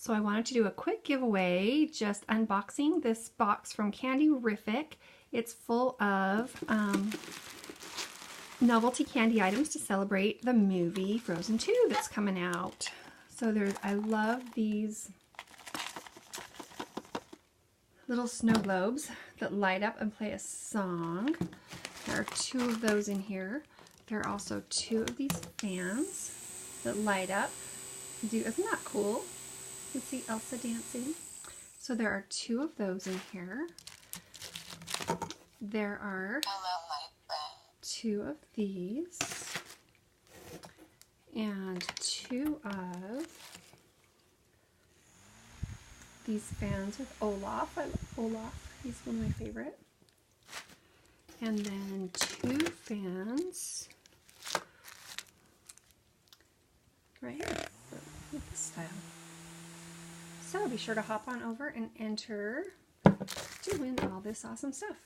So I wanted to do a quick giveaway, just unboxing this box from CandyRific. It's full of novelty candy items to celebrate the movie Frozen 2 that's coming out. So I love these little snow globes that light up and play a song. There are 2 of those in here. There are also 2 of these fans that light up. Isn't that cool? You can see Elsa dancing. So there are 2 of those in here. There are 2 of these. And 2 of these fans with Olaf. I love Olaf. He's one of my favorite. And then 2 fans right here with this style. So be sure to hop on over and enter to win all this awesome stuff.